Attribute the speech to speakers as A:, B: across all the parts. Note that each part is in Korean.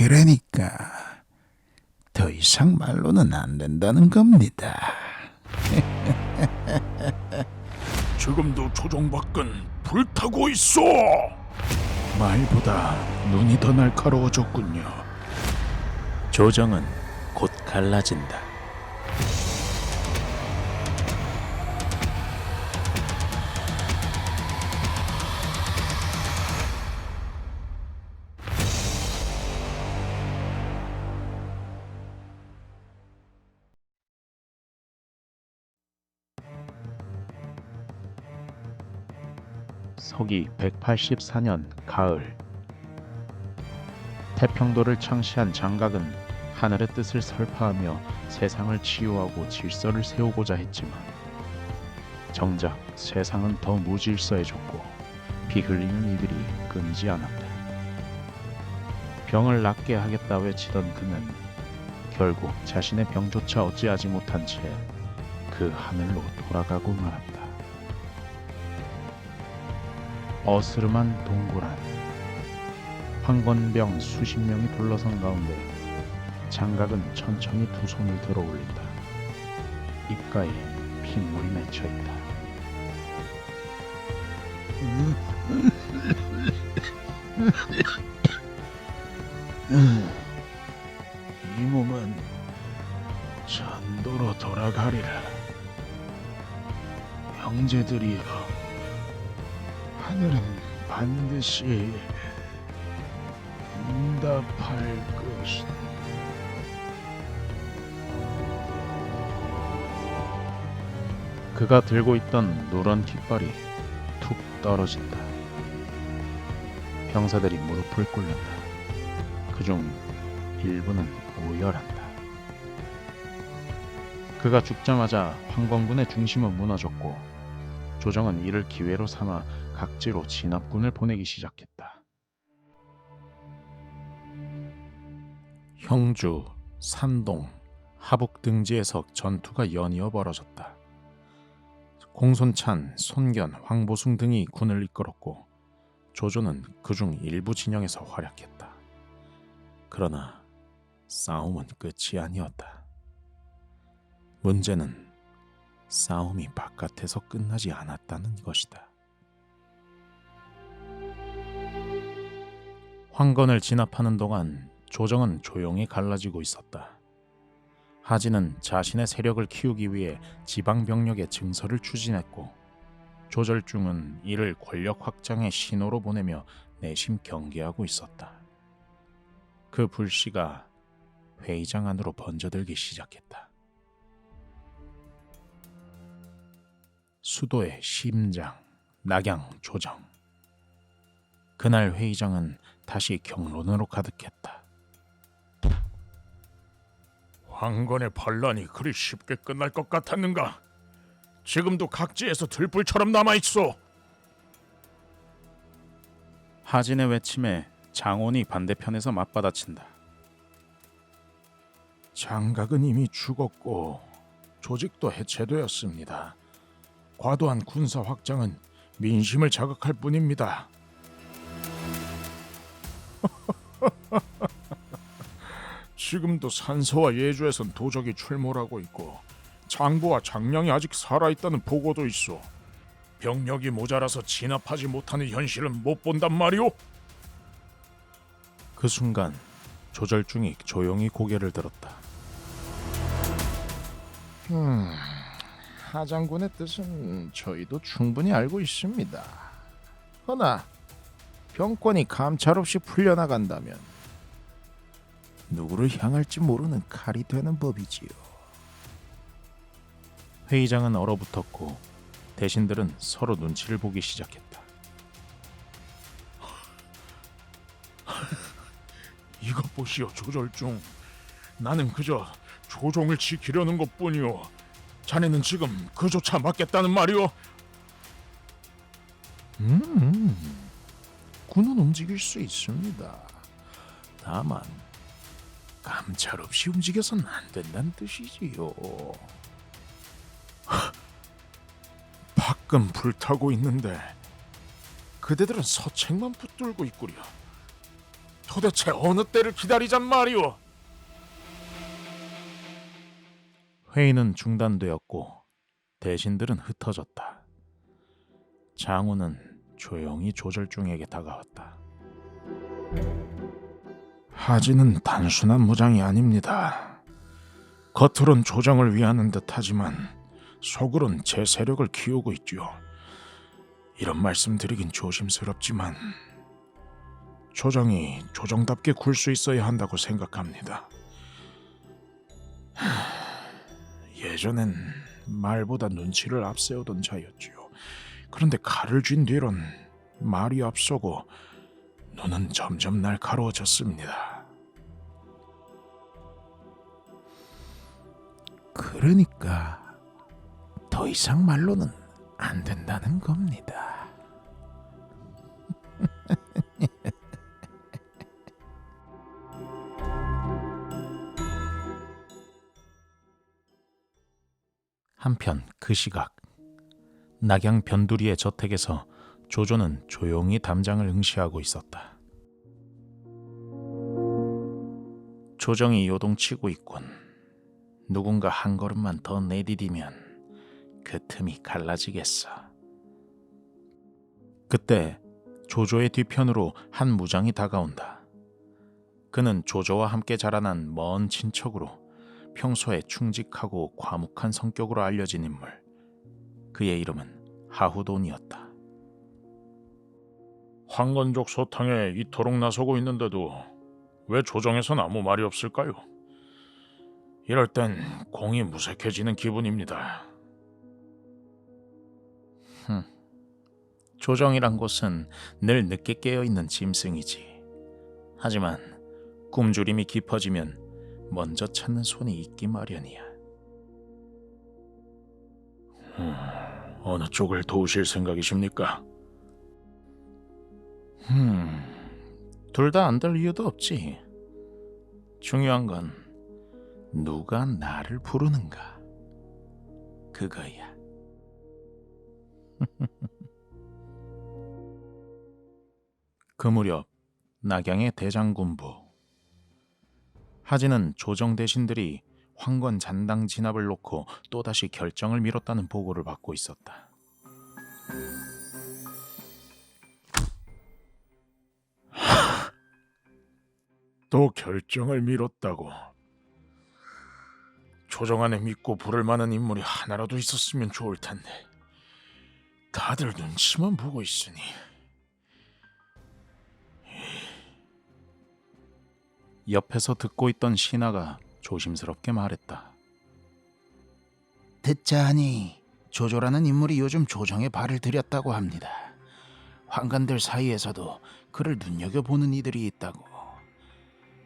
A: 그러니까 더 이상 말로는 안 된다는 겁니다.
B: 지금도 조정 밖은 불타고 있어.
A: 말보다 눈이 더 날카로워졌군요.
C: 조정은 곧 갈라진다. 서기 184년 가을, 태평도를 창시한 장각은 하늘의 뜻을 설파하며 세상을 치유하고 질서를 세우고자 했지만 정작 세상은 더 무질서해졌고 피 흘리는 이들이 끊이지 않았다. 병을 낫게 하겠다 외치던 그는 결국 자신의 병조차 어찌하지 못한 채 그 하늘로 돌아가고 말았다. 어스름한 동굴안, 황건병 수십 명이 둘러선 가운데 장각은 천천히 두 손을 들어 올린다. 입가에 핏물이 맺혀 있다.
A: 이 몸은 전도로 돌아가리라. 형제들이여, 하늘은 반드시 응답할 것이다.
C: 그가 들고 있던 누런 깃발이 툭 떨어진다. 병사들이 무릎을 꿇는다. 그중 일부는 오열한다. 그가 죽자마자 황건군의 중심은 무너졌고 조정은 이를 기회로 삼아 각지로 진압군을 보내기 시작했다. 형주, 산동, 하북 등지에서 전투가 연이어 벌어졌다. 공손찬, 손견, 황보숭 등이 군을 이끌었고 조조는 그중 일부 진영에서 활약했다. 그러나 싸움은 끝이 아니었다. 문제는 싸움이 바깥에서 끝나지 않았다는 것이다. 황건을 진압하는 동안 조정은 조용히 갈라지고 있었다. 하진은 자신의 세력을 키우기 위해 지방 병력의 증설을 추진했고 조절중은 이를 권력 확장의 신호로 보내며 내심 경계하고 있었다. 그 불씨가 회의장 안으로 번져들기 시작했다. 수도의 심장, 낙양, 조정. 그날 회의장은 다시 경론으로 가득했다.
B: 황건의 반란이 그리 쉽게 끝날 것 같았는가? 지금도 각지에서 들불처럼 남아있어.
C: 하진의 외침에 장원이 반대편에서 맞받아친다.
A: 장각은 이미 죽었고 조직도 해체되었습니다. 과도한 군사 확장은 민심을 자극할 뿐입니다. 지금도 산서와 예주에선 도적이 출몰하고 있고 장부와 장량이 아직 살아있다는 보고도 있어. 병력이 모자라서 진압하지 못하는 현실은 못 본단 말이오?
C: 그 순간 조절중이 조용히 고개를 들었다.
A: 하장군의 뜻은 저희도 충분히 알고 있습니다. 허나 병권이 감찰 없이 풀려나간다면 누구를 향할지 모르는 칼이 되는 법이지요.
C: 회의장은 얼어붙었고 대신들은 서로 눈치를 보기 시작했다.
B: 이것 보시오, 조절중. 나는 그저 조종을 지키려는 것뿐이오. 자네는 지금 그조차 맞겠다는 말이오?
A: 군은 움직일 수 있습니다. 다만 감찰 없이 움직여서는 안 된다는 뜻이지요.
B: 밖은 불타고 있는데 그대들은 서책만 붙들고 있구려.
A: 도대체 어느 때를 기다리잔 말이오?
C: 회의는 중단되었고 대신들은 흩어졌다. 장우는 조용히 조절중에게 다가왔다.
A: 하진은 단순한 무장이 아닙니다. 겉으론 조정을 위하는 듯하지만 속으론 제 세력을 키우고 있죠. 이런 말씀 드리긴 조심스럽지만 조정이 조정답게 굴 수 있어야 한다고 생각합니다. 예전엔 말보다 눈치를 앞세우던 자였지요. 그런데 칼을 쥔 뒤론 말이 앞서고 눈은 점점 날카로워졌습니다.
C: 그러니까 더 이상 말로는 안 된다는 겁니다. 한편 그 시각 낙양 변두리의 저택에서 조조는 조용히 담장을 응시하고 있었다. 조정이 요동치고 있군. 누군가 한 걸음만 더 내디디면 그 틈이 갈라지겠어. 그때 조조의 뒤편으로 한 무장이 다가온다. 그는 조조와 함께 자라난 먼 친척으로 평소에 충직하고 과묵한 성격으로 알려진 인물. 그의 이름은 하후돈이었다.
B: 황건족 소탕에 이토록 나서고 있는데도 왜 조정에선 아무 말이 없을까요? 이럴 땐 공이 무색해지는 기분입니다.
C: 조정이란 곳은 늘 늦게 깨어있는 짐승이지. 하지만 굶주림이 깊어지면 먼저 찾는 손이 있기 마련이야.
B: 어느 쪽을 도우실 생각이십니까?
C: 둘 다 안 될 이유도 없지. 중요한 건 누가 나를 부르는가. 그거야. 그 무렵 낙양의 대장군부 하진은 조정 대신들이 황건 잔당 진압을 놓고 또다시 결정을 미뤘다는 보고를 받고 있었다.
B: 또 결정을 미뤘다고. 조정 안에 믿고 부를 만한 인물이 하나라도 있었으면 좋을 텐데 다들 눈치만 보고 있으니.
C: 옆에서 듣고 있던 신하가 조심스럽게 말했다. 듣자 하니 조조라는 인물이 요즘 조정에 발을 들였다고 합니다. 환관들 사이에서도 그를 눈여겨보는 이들이 있다고.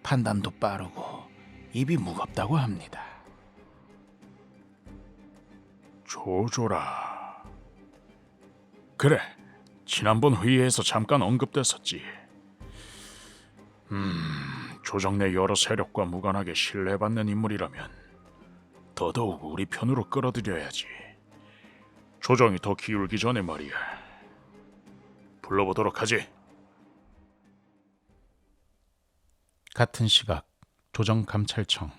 C: 판단도 빠르고 입이 무겁다고 합니다.
B: 조조라. 그래, 지난번 회의에서 잠깐 언급됐었지. 조정 내 여러 세력과 무관하게 신뢰받는 인물이라면 더더욱 우리 편으로 끌어들여야지. 조정이 더 기울기 전에 말이야. 불러보도록 하지.
C: 같은 시각 조정 감찰청.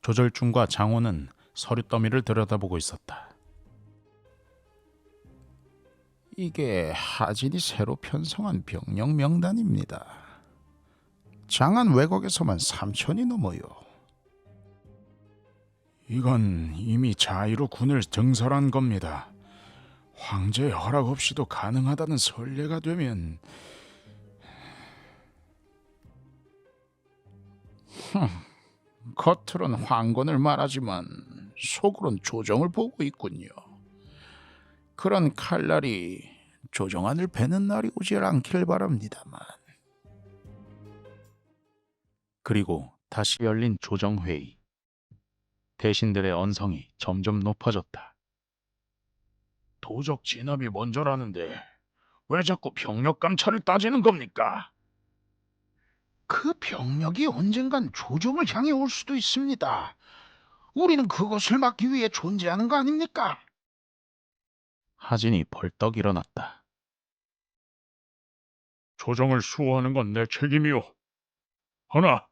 C: 조절중과 장호는 서류 더미를 들여다보고 있었다. 이게 하진이 새로 편성한 병력 명단입니다. 장안 외곽에서만 3천이 넘어요.
A: 이건 이미 자의로 군을 증설한 겁니다. 황제의 허락 없이도 가능하다는 선례가 되면 겉으론 황건을 말하지만 속으론 조정을 보고 있군요. 그런 칼날이 조정안을 베는 날이 오질 않길 바랍니다만. 그리고 다시 열린 조정회의. 대신들의 언성이 점점 높아졌다.
B: 도적 진압이 먼저라는데 왜 자꾸 병력 감찰을 따지는 겁니까?
D: 그 병력이 언젠간 조정을 향해 올 수도 있습니다. 우리는 그것을 막기 위해 존재하는 거 아닙니까?
C: 하진이 벌떡 일어났다.
B: 조정을 수호하는 건 내 책임이오. 허나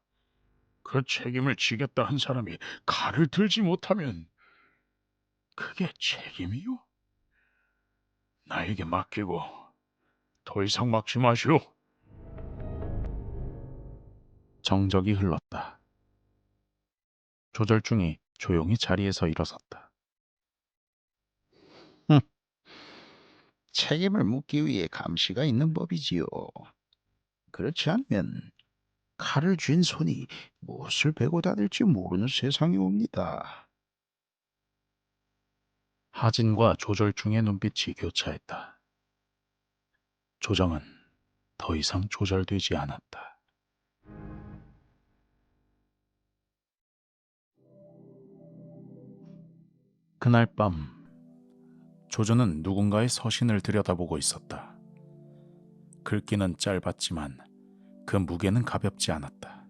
B: 그 책임을 지겠다 한 사람이 칼을 들지 못하면 그게 책임이오? 나에게 맡기고 더 이상 막지 마시오.
C: 정적이 흘렀다. 조절중이 조용히 자리에서 일어섰다.
D: 책임을 묻기 위해 감시가 있는 법이지요. 그렇지 않으면 칼을 쥔 손이 무엇을 베고 다닐지 모르는 세상이 옵니다.
C: 하진과 조절중의 눈빛이 교차했다. 조정은 더 이상 조절되지 않았다. 그날 밤 조조는 누군가의 서신을 들여다보고 있었다. 글귀는 짧았지만 그 무게는 가볍지 않았다.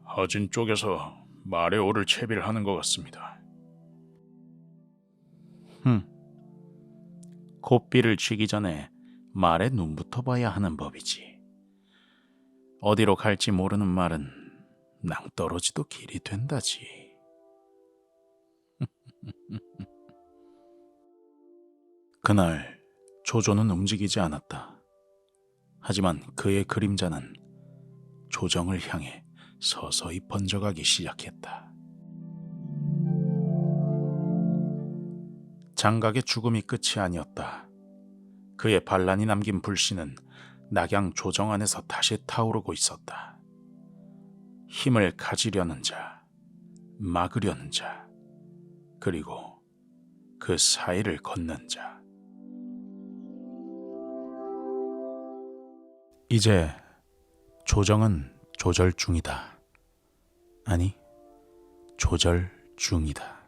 B: 하진 쪽에서 말에 오를 채비를 하는 것 같습니다.
C: 코삐를 쥐기 전에 말에 눈부터 봐야 하는 법이지. 어디로 갈지 모르는 말은 낭떠러지도 길이 된다지. 그날 조조는 움직이지 않았다. 하지만 그의 그림자는 조정을 향해 서서히 번져가기 시작했다. 장각의 죽음이 끝이 아니었다. 그의 반란이 남긴 불씨는 낙양 조정 안에서 다시 타오르고 있었다. 힘을 가지려는 자, 막으려는 자, 그리고 그 사이를 걷는 자. 이제 조정은 조절 중이다. 아니, 조절 중이다.